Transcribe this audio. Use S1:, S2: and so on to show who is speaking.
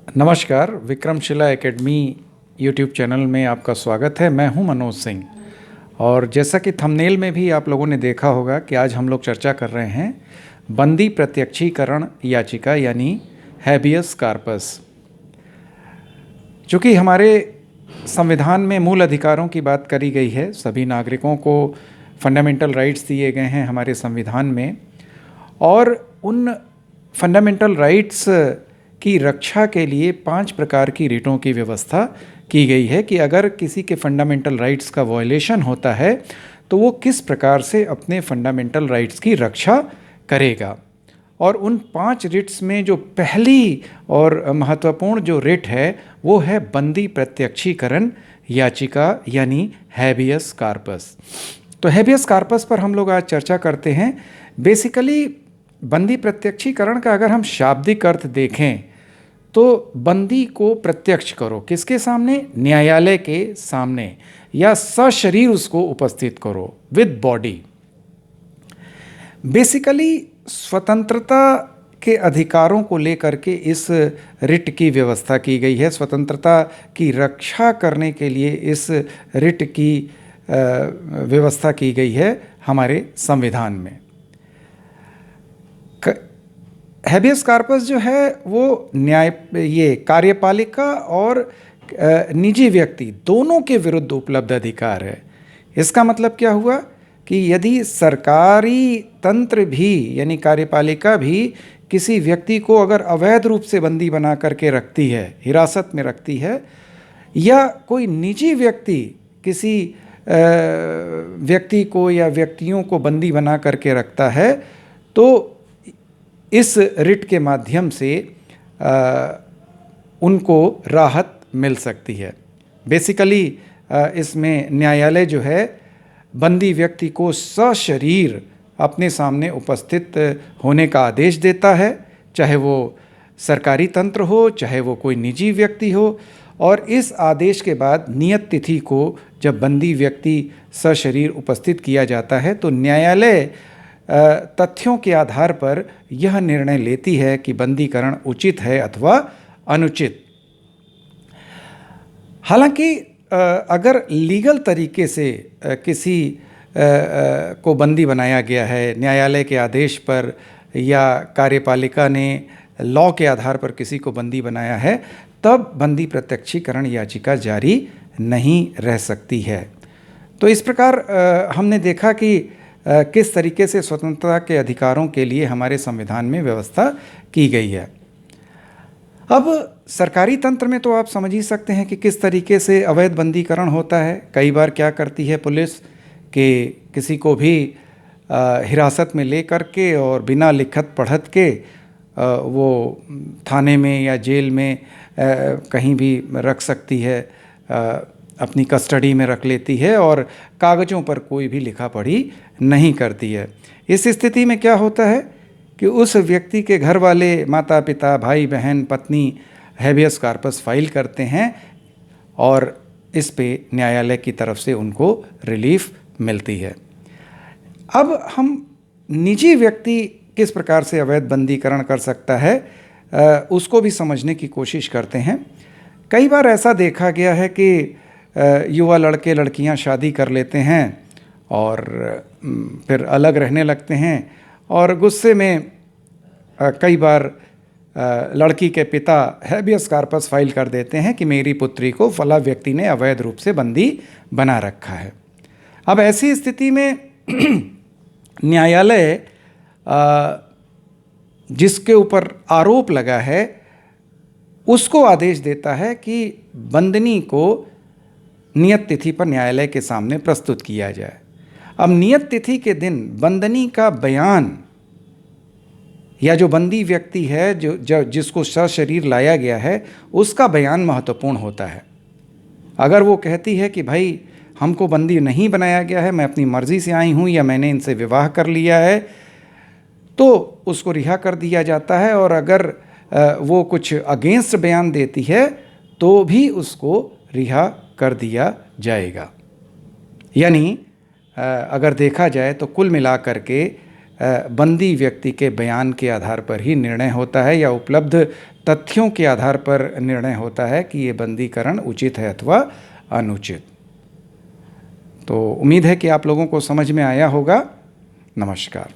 S1: नमस्कार, Vikramshila academy YouTube channel में आपका स्वागत है। मैं हूं मनोज सिंह और जैसा कि थंबनेल में भी आप लोगों ने देखा होगा कि आज हम लोग चर्चा कर रहे हैं बंदी प्रत्यक्षीकरण याचिका यानी हैबियस कार्पस। चूँकि हमारे संविधान में मूल अधिकारों की बात करी गई है, सभी नागरिकों को फंडामेंटल राइट्स दिए गए हैं हमारे संविधान में, और उन फंडामेंटल राइट्स की रक्षा के लिए 5 प्रकार की रिटों की व्यवस्था की गई है कि अगर किसी के फंडामेंटल राइट्स का वायलेशन होता है तो वो किस प्रकार से अपने फंडामेंटल राइट्स की रक्षा करेगा। और उन 5 रिट्स में जो पहली और महत्वपूर्ण जो रिट है वो है बंदी प्रत्यक्षीकरण याचिका यानी हैबियस कार्पस। तो हैबियस कार्पस पर हम लोग आज चर्चा करते हैं। बेसिकली बंदी प्रत्यक्षीकरण का अगर हम शाब्दिक अर्थ देखें तो बंदी को प्रत्यक्ष करो, किसके सामने? न्यायालय के सामने, या सशरीर उसको उपस्थित करो, विद बॉडी। बेसिकली स्वतंत्रता के अधिकारों को लेकर के इस रिट की व्यवस्था की गई है। स्वतंत्रता की रक्षा करने के लिए इस रिट की व्यवस्था की गई है हमारे संविधान में। हैबियस कार्पस जो है वो ये कार्यपालिका और निजी व्यक्ति दोनों के विरुद्ध उपलब्ध अधिकार है। इसका मतलब क्या हुआ कि यदि सरकारी तंत्र भी यानी कार्यपालिका भी किसी व्यक्ति को अगर अवैध रूप से बंदी बना करके रखती है, हिरासत में रखती है, या कोई निजी व्यक्ति किसी व्यक्ति को या व्यक्तियों को बंदी बना करके रखता है, तो इस रिट के माध्यम से उनको राहत मिल सकती है। बेसिकली इसमें न्यायालय जो है बंदी व्यक्ति को सशरीर अपने सामने उपस्थित होने का आदेश देता है, चाहे वो सरकारी तंत्र हो, चाहे वो कोई निजी व्यक्ति हो। और इस आदेश के बाद नियत तिथि को जब बंदी व्यक्ति सशरीर उपस्थित किया जाता है तो न्यायालय तथ्यों के आधार पर यह निर्णय लेती है कि बंदीकरण उचित है अथवा अनुचित। हालांकि अगर लीगल तरीके से किसी को बंदी बनाया गया है न्यायालय के आदेश पर, या कार्यपालिका ने लॉ के आधार पर किसी को बंदी बनाया है, तब बंदी प्रत्यक्षीकरण याचिका जारी नहीं रह सकती है। तो इस प्रकार हमने देखा कि किस तरीके से स्वतंत्रता के अधिकारों के लिए हमारे संविधान में व्यवस्था की गई है। अब सरकारी तंत्र में तो आप समझ ही सकते हैं कि किस तरीके से अवैध बंदीकरण होता है। कई बार क्या करती है पुलिस कि किसी को भी हिरासत में ले कर के और बिना लिखत पढ़त के वो थाने में या जेल में कहीं भी रख सकती है, अपनी कस्टडी में रख लेती है और कागज़ों पर कोई भी लिखा पढ़ी नहीं करती है। इस स्थिति में क्या होता है कि उस व्यक्ति के घर वाले, माता पिता, भाई बहन, पत्नी हैबियस कार्पस फाइल करते हैं और इस पे न्यायालय की तरफ से उनको रिलीफ मिलती है। अब हम निजी व्यक्ति किस प्रकार से अवैध बंदीकरण कर सकता है उसको भी समझने की कोशिश करते हैं। कई बार ऐसा देखा गया है कि युवा लड़के लड़कियां शादी कर लेते हैं और फिर अलग रहने लगते हैं, और गुस्से में कई बार लड़की के पिता हैबियस कार्पस फाइल कर देते हैं कि मेरी पुत्री को फला व्यक्ति ने अवैध रूप से बंदी बना रखा है। अब ऐसी स्थिति में न्यायालय जिसके ऊपर आरोप लगा है उसको आदेश देता है कि बंदनी को नियत तिथि पर न्यायालय के सामने प्रस्तुत किया जाए। अब नियत तिथि के दिन बंदनी का बयान या जो बंदी व्यक्ति है जिसको सशरीर लाया गया है उसका बयान महत्वपूर्ण होता है। अगर वो कहती है कि भाई हमको बंदी नहीं बनाया गया है, मैं अपनी मर्ज़ी से आई हूँ या मैंने इनसे विवाह कर लिया है, तो उसको रिहा कर दिया जाता है। और अगर वो कुछ अगेंस्ट बयान देती है तो भी उसको रिहा कर दिया जाएगा। यानी अगर देखा जाए तो कुल मिलाकर के बंदी व्यक्ति के बयान के आधार पर ही निर्णय होता है या उपलब्ध तथ्यों के आधार पर निर्णय होता है कि ये बंदीकरण उचित है अथवा अनुचित। तो उम्मीद है कि आप लोगों को समझ में आया होगा। नमस्कार।